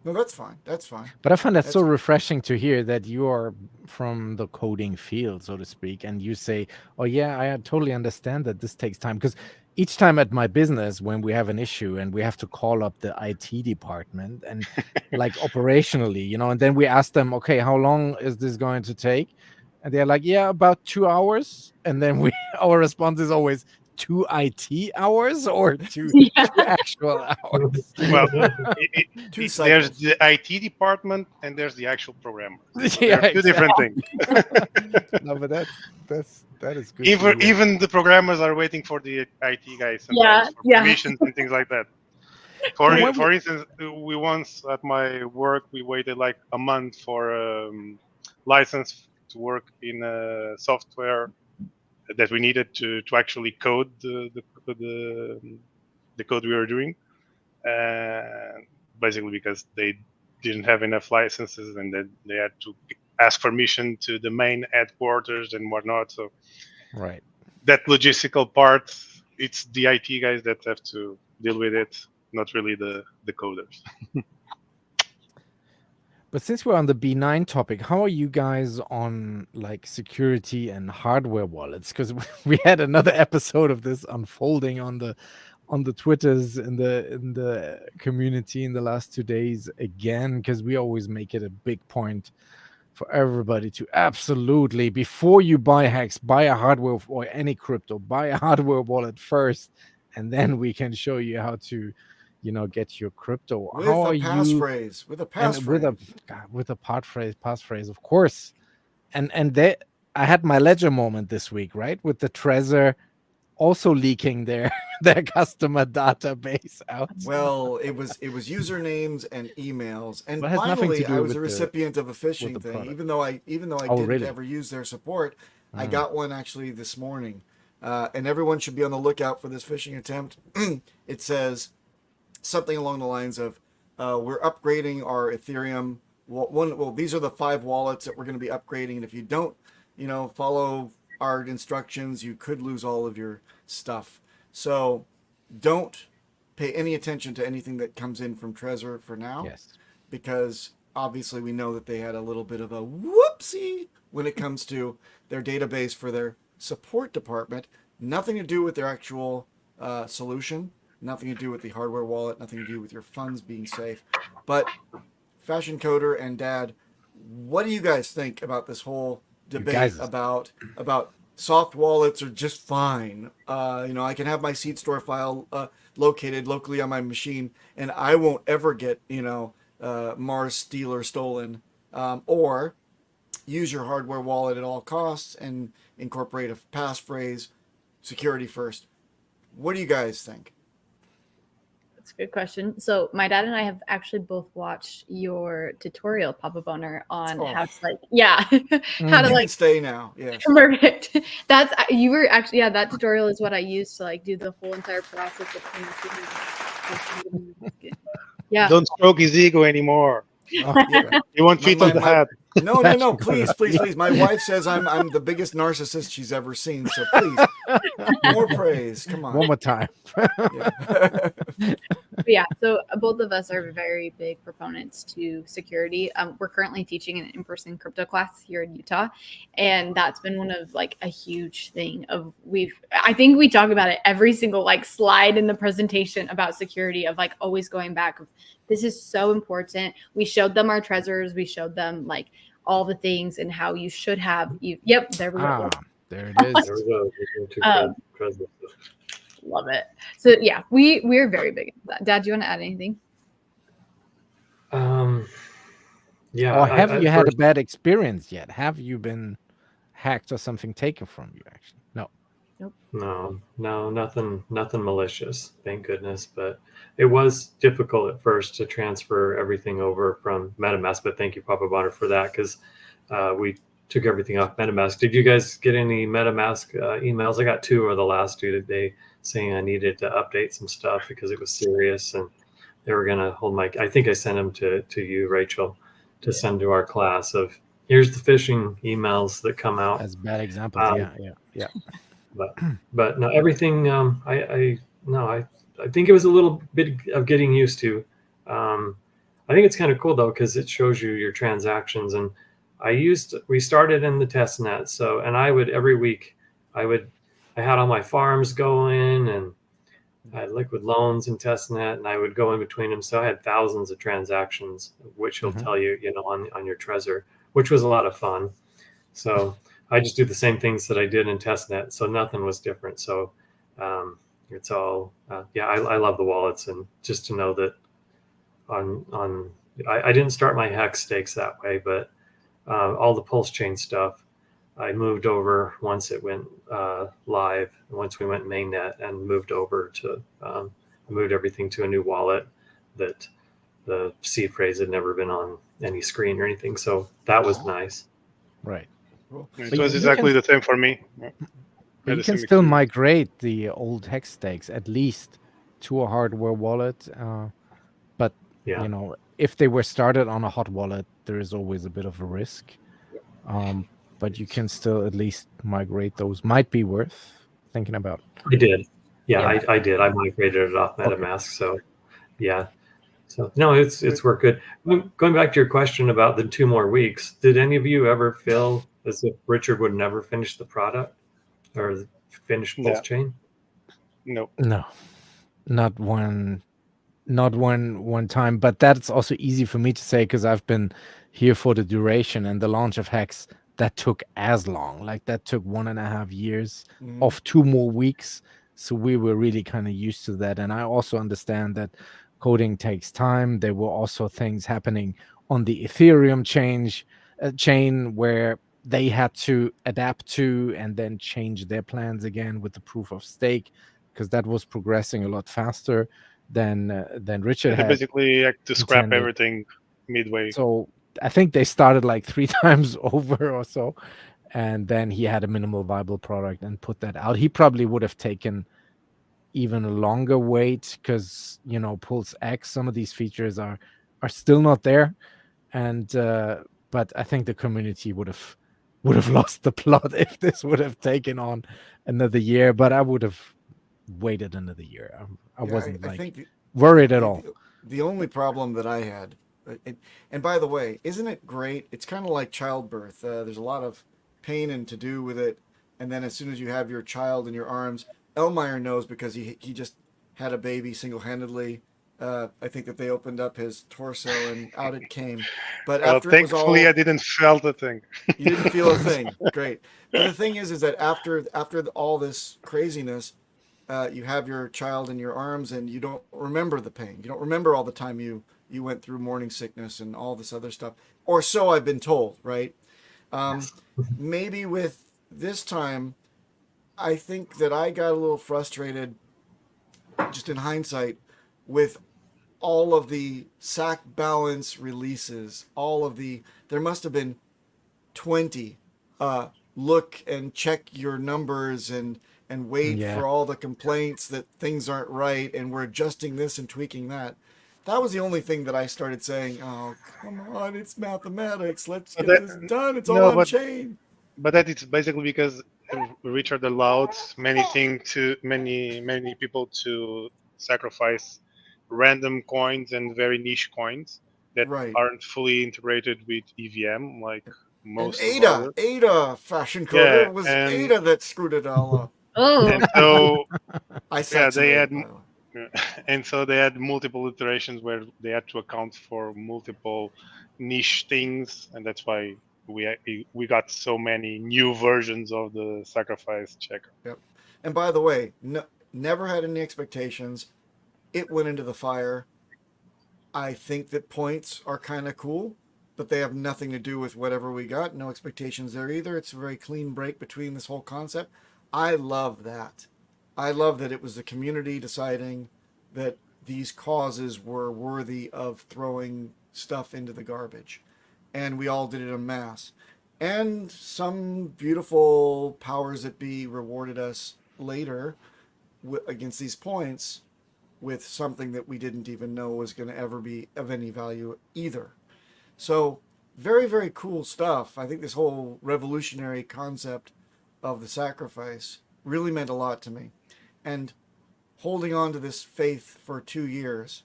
No, that's fine. That's fine. But I find that so That's- refreshing to hear that you are from the coding field, so to speak, and you say, "Oh yeah, I totally understand that this takes time." Because each time at my business, when we have an issue and we have to call up the IT department and like operationally, and then we ask them, "Okay, how long is this going to take?" And they're like, "Yeah, about 2 hours." And then our response is always 2 IT hours or two actual hours. Well, Two there's cycles. the IT department and there's the actual programmer. Yeah, They're two different things. No, but that is good. to hear. Even the programmers are waiting for the IT guys Yeah, sometimes for yeah. permissions and things like that. For instance, we once at my work we waited like a month for license to work in a software that we needed to actually code the code we were doing, basically because they didn't have enough licenses and then they had to ask permission to the main headquarters and whatnot. So Right. that logistical part, it's the IT guys that have to deal with it, not really the coders. But since we're on the B9 topic, how are you guys on like security and hardware wallets? Because we had another episode of this unfolding on the Twitters in the community in the last 2 days again, because we always make it a big point for everybody to absolutely, before you buy Hex, buy a hardware or any crypto, buy a hardware wallet first, and then we can show you how to get your crypto. With How a are you passphrase. With a passphrase. with a passphrase, of course. And I had my ledger moment this week, right? With the Trezor also leaking their customer database out. Well, it was usernames and emails, and But it has nothing to finally, do I was with a the- recipient of a phishing the thing. product. Even though I Oh, didn't really? ever use their support, I got one actually this morning, and everyone should be on the lookout for this phishing attempt. It says something along the lines of, "We're upgrading our Ethereum. Well, these are the 5 wallets that we're going to be upgrading, and if you don't, follow our instructions, you could lose all of your stuff. So don't pay any attention to anything that comes in from Trezor for now." Yes. Because obviously we know that they had a little bit of a whoopsie when it comes to their database for their support department. Nothing to do with their actual solution. Nothing to do with the hardware wallet. Nothing to do with your funds being safe. But FashionCoder and Dad, what do you guys think about this whole debate guys- about soft wallets are just fine? I can have my seed store file located locally on my machine, and I won't ever get Mars steal or stolen. Or use your hardware wallet at all costs and incorporate a passphrase, security first. What do you guys think? That's a good question. So my dad and I have actually both watched your tutorial, Papa Boner, on how to how to You can stay now. Yes. perfect. That's you were actually that tutorial is what I used to do the whole entire process of yeah. Don't stroke his ego anymore. Oh, You won't fit on the hat. No, please. My wife says I'm the biggest narcissist she's ever seen. So please, more praise. Come on. one more time. Yeah, so both of us are very big proponents to security. We're currently teaching an in-person crypto class here in Utah, and that's been one of a huge thing of I think we talk about it every single slide in the presentation about security of always going back. This is so important. We showed them our Trezors. We showed them all the things and how you should have. Yep, there we go. There it is. There we go. Love it. So yeah, we're very big into that. Dad, do you want to add anything? Yeah. Or have you had a bad experience yet? Have you been hacked or something taken from you? Actually, no. Nope. No, nothing malicious, thank goodness. But it was difficult at first to transfer everything over from MetaMask. But thank you, Papa Bonner, for that, because we took everything off MetaMask. Did you guys get any MetaMask emails? I got 2 over the last 2 today saying I needed to update some stuff because it was serious, and they were going to hold my. I think I sent them to you, Rachel, to send to our class of here's the phishing emails that come out as bad examples. Yeah. But no, everything. I think it was a little bit of getting used to. I think it's kind of cool though, because it shows you your transactions. And we started in the test net. So, and I would every week, I had all my farms going, and I had liquid loans in testnet, and I would go in between them. So I had thousands of transactions, which he'll tell you, on your Trezor, which was a lot of fun. So I just do the same things that I did in testnet. So nothing was different. So it's all, I love the wallets, and just to know that I didn't start my hex stakes that way, but all the Pulsechain stuff, I moved over once it went live, once we went mainnet, and moved over to, moved everything to a new wallet that the seed phrase had never been on any screen or anything. So that was nice. Right. It was exactly the same for me. You can still migrate the old hex stakes at least to a hardware wallet. But, if they were started on a hot wallet, there is always a bit of a risk. But you can still at least migrate those. Might be worth thinking about. I did. Yeah. I did. I migrated it off MetaMask. Okay. So, yeah. So, no, it's worked good. Going back to your question about the 2 more weeks, did any of you ever feel as if Richard would never finish the product or finish Pulsechain? No. Not one time. But that's also easy for me to say because I've been here for the duration, and the launch of Hex, that took as long. Like that took 1.5 years of 2 more weeks. So we were really kind of used to that. And I also understand that coding takes time. There were also things happening on the Ethereum chain where they had to adapt to and then change their plans again with the proof of stake, because that was progressing a lot faster than Richard had. They basically had to scrap everything midway. So I think they started like 3 times over or so, and then he had a minimal viable product and put that out. He probably would have taken even a longer wait because Pulse X, some of these features are still not there, and but I think the community would have lost the plot if this would have taken on another year. But I would have waited another year. I wasn't worried at all. The only problem that I had, and by the way, isn't it great? It's kind of like childbirth. There's a lot of pain and to do with it, and then as soon as you have your child in your arms, Elmeyer knows because he just had a baby single-handedly. I think that they opened up his torso and out it came. But after thankfully, I didn't feel the thing. You didn't feel a thing. Great. But the thing is that after all this craziness, you have your child in your arms and you don't remember the pain. You don't remember all the time you went through morning sickness and all this other stuff. Or so I've been told, right? Maybe with this time, I think that I got a little frustrated, just in hindsight, with all of the SAC balance releases, there must have been 20 look and check your numbers and wait for all the complaints that things aren't right and we're adjusting this and tweaking that. That was the only thing that I started saying, oh, come on, it's mathematics. Let's get this done. It's all on chain. But that is basically because Richard allowed many people to sacrifice random coins and very niche coins that aren't fully integrated with EVM, like most. And Ada FashionCoder was Ada that screwed it all up. Oh, and so they had multiple iterations where they had to account for multiple niche things, and that's why we got so many new versions of the sacrifice checker. Yep. And by the way, never had any expectations. It went into the fire. I think that points are kind of cool, but they have nothing to do with whatever we got. No expectations there either. It's a very clean break between this whole concept. I love that. I love that it was the community deciding that these causes were worthy of throwing stuff into the garbage. And we all did it en masse. And some beautiful powers that be rewarded us later against these points with something that we didn't even know was going to ever be of any value either. So very, very cool stuff. I think this whole revolutionary concept of the sacrifice really meant a lot to me. And holding on to this faith for 2 years,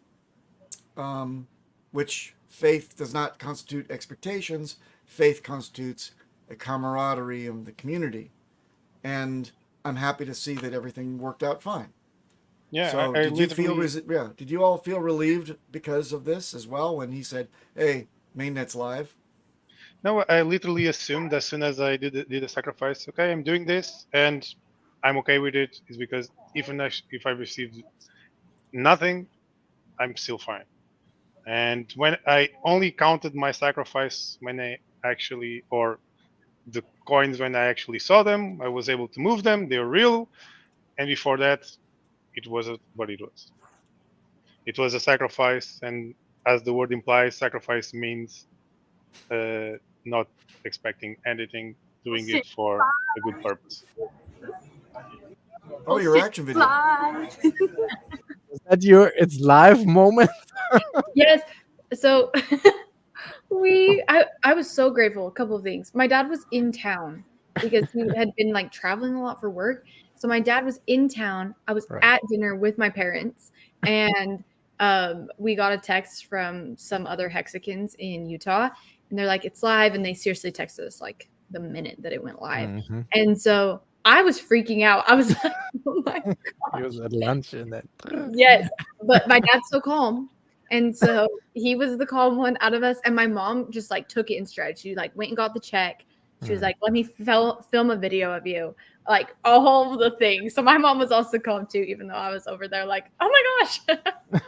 which faith does not constitute expectations. Faith constitutes a camaraderie of the community. And I'm happy to see that everything worked out fine. Yeah. So did you all feel relieved because of this as well when he said, "Hey, mainnet's live"? No, I literally assumed as soon as I did the sacrifice, okay, I'm doing this and I'm okay with it, is because even if I received nothing, I'm still fine. And when I only counted my sacrifice when I actually, or the coins when I actually saw them, I was able to move them, they're real. And before that, it wasn't what it was. It was a sacrifice, and as the word implies, sacrifice means not expecting anything, doing it for a good purpose. Oh, your action video. Is that your it's live moment? Yes. So I was so grateful. A couple of things. My dad was in town because he had been like traveling a lot for work. So my dad was in town. I was at dinner with my parents, and we got a text from some other Hexicans in Utah, and they're like, "It's live," and they seriously texted us like the minute that it went live. Mm-hmm. And so I was freaking out. I was like, "Oh my god!" He was at lunch and then. Yes, but my dad's so calm. And so he was the calm one out of us. And my mom just like took it in stride. She like went and got the check. She was like, "Let me film a video of you." Like all the things. So my mom was also calm too, even though I was over there like, "Oh my gosh."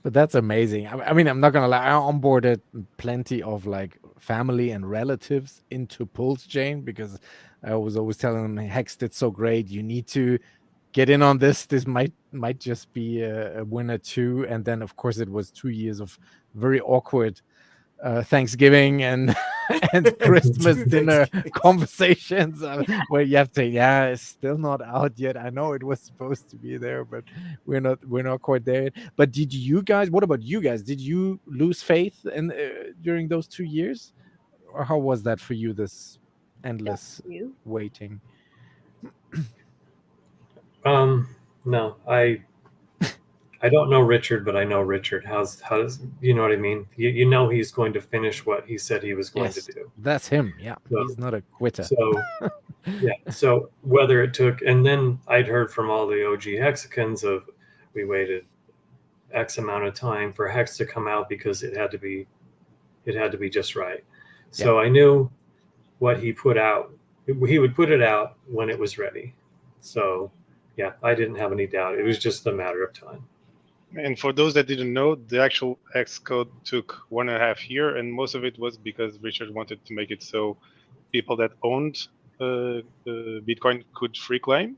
But that's amazing. I mean, I'm not gonna lie. I onboarded plenty of like family and relatives into Pulsechain because I was always telling them, "Hex did so great. You need to get in on this. This might just be a winner too." And then, of course, it was 2 years of very awkward Thanksgiving and Christmas dinner conversations where you have to say, "Yeah, it's still not out yet. I know it was supposed to be there, but we're not quite there." But did you guys? What about you guys? Did you lose faith in during those 2 years, or how was that for you? This endless waiting. No, I don't know Richard, but I know Richard. How does you know what I mean? You know he's going to finish what he said he was going to do. That's him. Yeah, so, he's not a quitter. So yeah. So whether it took, and then I'd heard from all the OG Hexicans of we waited X amount of time for Hex to come out because it had to be just right. So I knew what he put out. He would put it out when it was ready. So yeah, I didn't have any doubt. It was just a matter of time. And for those that didn't know, the actual Hex code took 1.5 years, and most of it was because Richard wanted to make it so people that owned Bitcoin could free claim.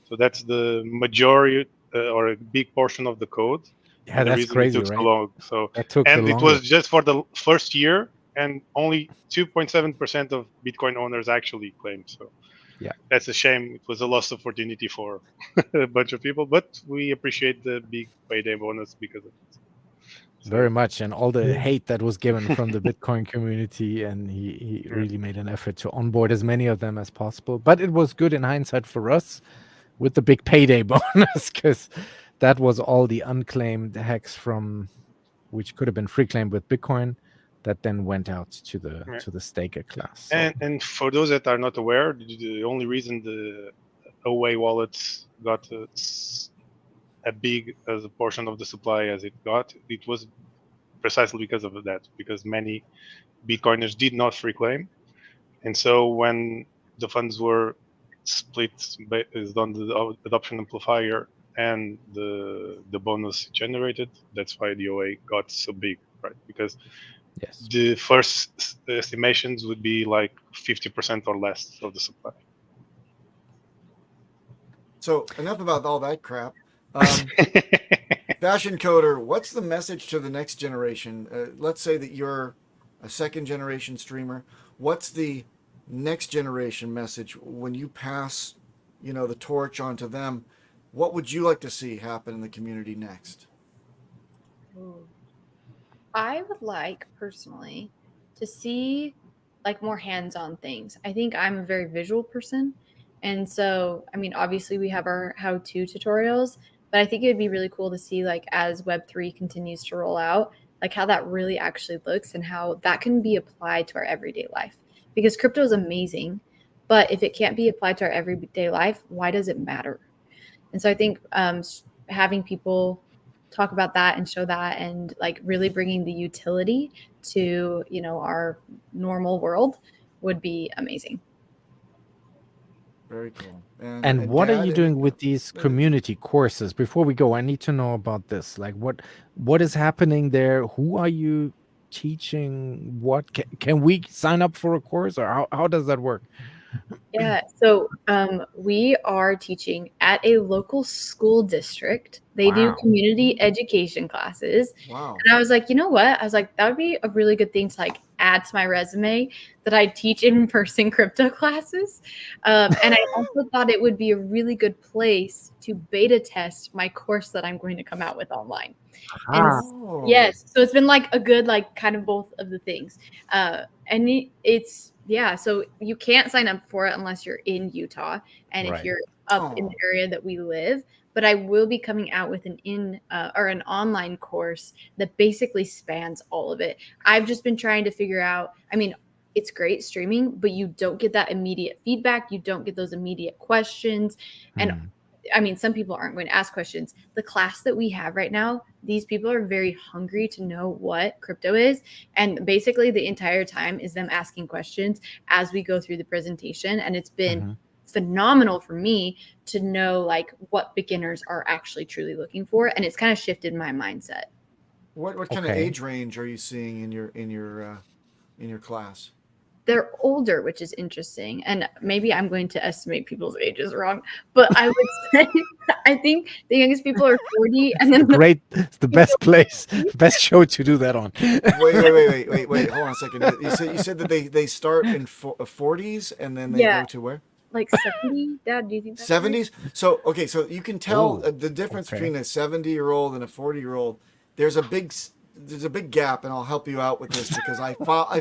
So that's the majority or a big portion of the code. Yeah, that's crazy, it took right? so long. So and it was just for the first year, and only 2.7% of Bitcoin owners actually claimed. So yeah, that's a shame. It was a lost opportunity for a bunch of people, but we appreciate the big payday bonus because of it. So, very much, and all the hate that was given from the Bitcoin community, and he really made an effort to onboard as many of them as possible. But it was good in hindsight for us with the big payday bonus, because that was all the unclaimed hex from which could have been free claimed with Bitcoin that then went out to the staker class. So. And for those that are not aware, the only reason the away wallets got a big as a portion of the supply as it got, it was precisely because of that, because many Bitcoiners did not free claim. And so when the funds were split based on the adoption amplifier and the bonus generated, that's why the OA got so big, right? Because Yes. the first estimations would be like 50% or less of the supply. So enough about all that crap. FashionCoder, what's the message to the next generation? Let's say that you're a second generation streamer. What's the next generation message when you pass, the torch onto them? What would you like to see happen in the community next? I would like personally to see like more hands-on things. I think I'm a very visual person. And so, I mean, obviously we have our how-to tutorials, but I think it would be really cool to see like as Web3 continues to roll out, like how that really actually looks and how that can be applied to our everyday life. Because crypto is amazing, but if it can't be applied to our everyday life, why does it matter? And so I think having people talk about that and show that and like really bringing the utility to, our normal world would be amazing. Very cool. And what are you doing with these community courses? Before we go, I need to know about this. Like what is happening there? Who are you teaching? What can we sign up for a course, or how does that work? Yeah, so we are teaching at a local school district. They do community education classes. Wow. And I was like, you know what? I was like, that would be a really good thing to like add to my resume that I teach in-person crypto classes. And I also thought it would be a really good place to beta test my course that I'm going to come out with online. And yes, so it's been like a good, like kind of both of the things. And it's, yeah, so you can't sign up for it unless you're in Utah and if you're up in the area that we live. But I will be coming out with an online course that basically spans all of it. I've just been trying to figure out, I mean, it's great streaming, but you don't get that immediate feedback. You don't get those immediate questions. And I mean, some people aren't going to ask questions. The class that we have right now, these people are very hungry to know what crypto is. And basically the entire time is them asking questions as we go through the presentation. And it's been phenomenal for me to know like what beginners are actually truly looking for. And it's kind of shifted my mindset. What kind of age range are you seeing in your class? They're older, which is interesting. And maybe I'm going to estimate people's ages wrong, but I would say I think the youngest people are 40. And then it's the best place, best show to do that on. Wait. Hold on a second. You said that they start in 40s and then they go to where? Like 70, Dad, do you think that's 70s? Right? So, okay, so you can tell the difference between a 70-year-old and a 40-year-old. There's a big gap, and I'll help you out with this because I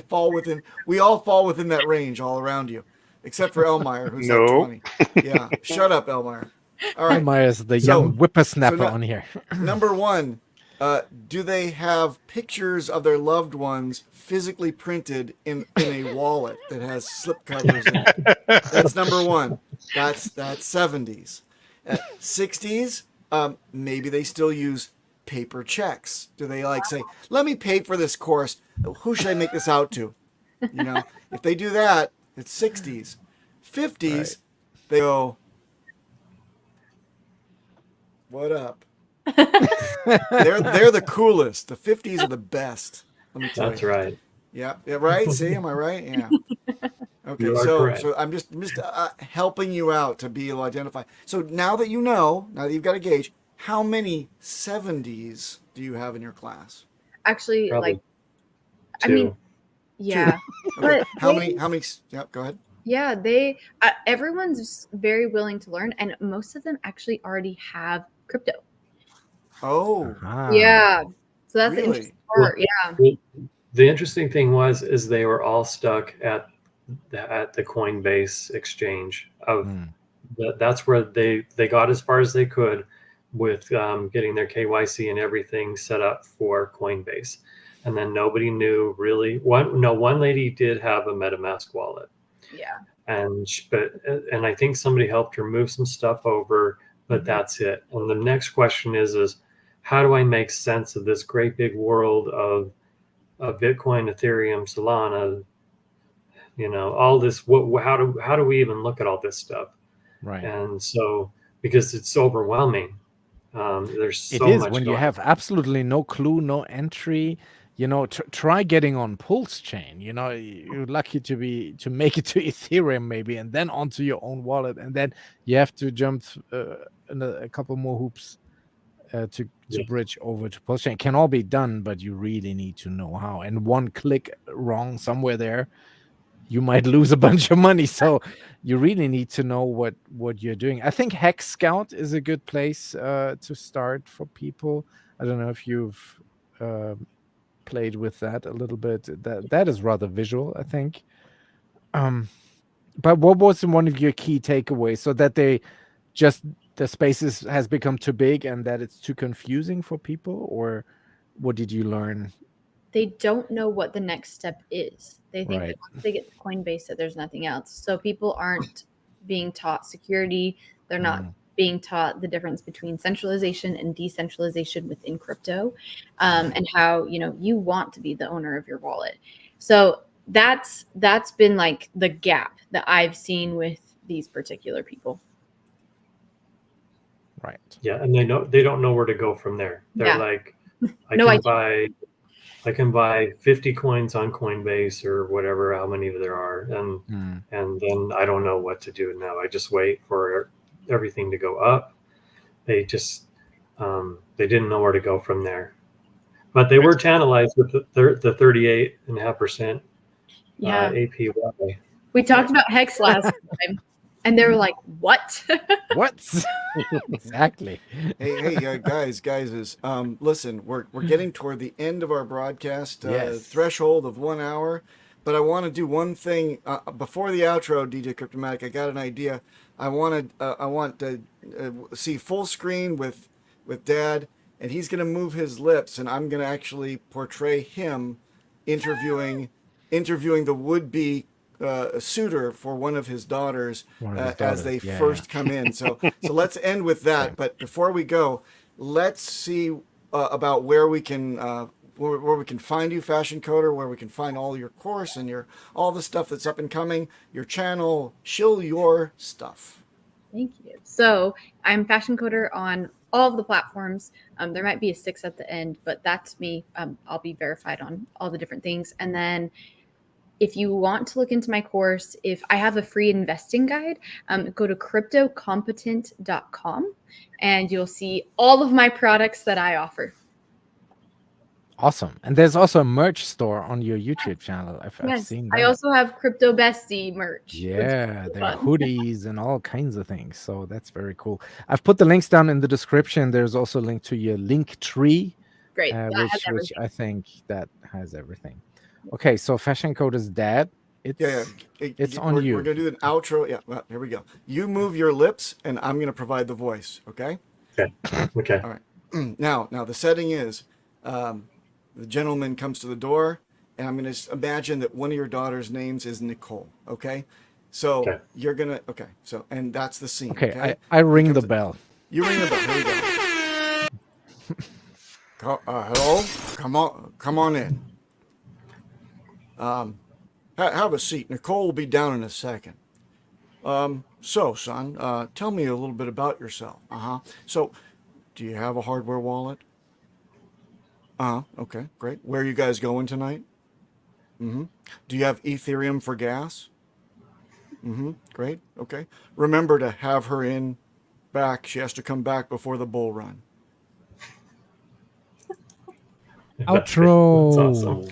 fall within. We all fall within that range all around you, except for Elmire, who's like 20. Yeah, shut up, Elmire. All right, Elmire is the young whippersnapper on here. Number one, do they have pictures of their loved ones physically printed in a wallet that has slip covers in it? That's number one. That's 70s. 60s, maybe they still use paper checks. Do they like say, let me pay for this course, who should I make this out to? If they do that, it's 60s. 50s, they go, what up? They're the coolest. The 50s are the best. Let me tell you. That's right. Yeah, right. See, am I right? Yeah. Okay, so I'm just helping you out to be able to identify. So now that now that you've got a gauge, how many 70s do you have in your class? Actually, probably like, 2. I mean, yeah. Okay. How many? Yeah, go ahead. Yeah, everyone's very willing to learn, and most of them actually already have crypto. Oh. Yeah. So that's the really? interesting part. Yeah. The interesting thing is they were all stuck at the Coinbase exchange. That's where they got as far as they could with getting their KYC and everything set up for Coinbase. And then nobody knew really. One lady did have a MetaMask wallet. Yeah. And I think somebody helped her move some stuff over, but that's it. And the next question is how do I make sense of this great big world of Bitcoin, Ethereum, Solana, all this. How do we even look at all this stuff? Right. And so, because it's overwhelming, there's so It is much when you going have absolutely no clue, no entry. Try getting on Pulsechain. You're lucky to make it to Ethereum maybe, and then onto your own wallet, and then you have to jump a couple more hoops to bridge over to Pulsechain. It can all be done, but you really need to know how. And one click wrong somewhere there, you might lose a bunch of money. So you really need to know what you're doing. I think Hex Scout is a good place to start for people. I don't know if you've played with that a little bit. That is rather visual, I think. But what was one of your key takeaways? So that the spaces has become too big and that it's too confusing for people, or what did you learn? They don't know what the next step is. They think Right. that once they get to Coinbase that there's nothing else. So people aren't being taught security. They're not being taught the difference between centralization and decentralization within crypto, and how you want to be the owner of your wallet. So that's been like the gap that I've seen with these particular people. Right. Yeah, and they don't know where to go from there. They're like, I can buy 50 coins on Coinbase or whatever, how many there are, and then I don't know what to do now. I just wait for everything to go up. They just they didn't know where to go from there, but they were tantalized with the 38.5% APY. We talked about Hex last time, and they were like, "What? What?" Exactly. Hey, guys, listen, we're getting toward the end of our broadcast threshold of 1 hour, but I want to do one thing before the outro. DJ Cryptomatic, I got an idea. I want to see full screen with Dad, and he's going to move his lips, and I'm going to actually portray him interviewing the would-be suitor for one of his daughters, as they first come in. So let's end with that. But before we go, let's see about where we can find you, FashionCoder, where we can find all your course and all the stuff that's up and coming, your channel, shill your stuff. Thank you. So I'm FashionCoder on all of the platforms. There might be a 6 at the end, but that's me. I'll be verified on all the different things. And then if you want to look into my course, if I have a free investing guide, go to cryptocompetent.com and you'll see all of my products that I offer. Awesome. And there's also a merch store on your YouTube channel. I've seen that. I also have Crypto Bestie merch. Yeah, there are hoodies and all kinds of things. So that's very cool. I've put the links down in the description. There's also a link to your link tree. Great. Which I think that has everything. Okay, so FashionCoder's Dad. It's on you. We're going to do an outro. Yeah, well, here we go. You move your lips, and I'm going to provide the voice, okay? Okay. All right. Now the setting is the gentleman comes to the door, and I'm going to imagine that one of your daughter's names is Nicole, okay? So you're going to, so, and that's the scene, okay? I ring the bell. You ring the bell. Here we go. Hello? Come on in. Have a seat. Nicole will be down in a second. So, son, tell me a little bit about yourself. So, do you have a hardware wallet? Okay, great. Where are you guys going tonight? Do you have Ethereum for gas? Great. Okay. Remember to have her in back. She has to come back before the bull run. Outro. That's awesome.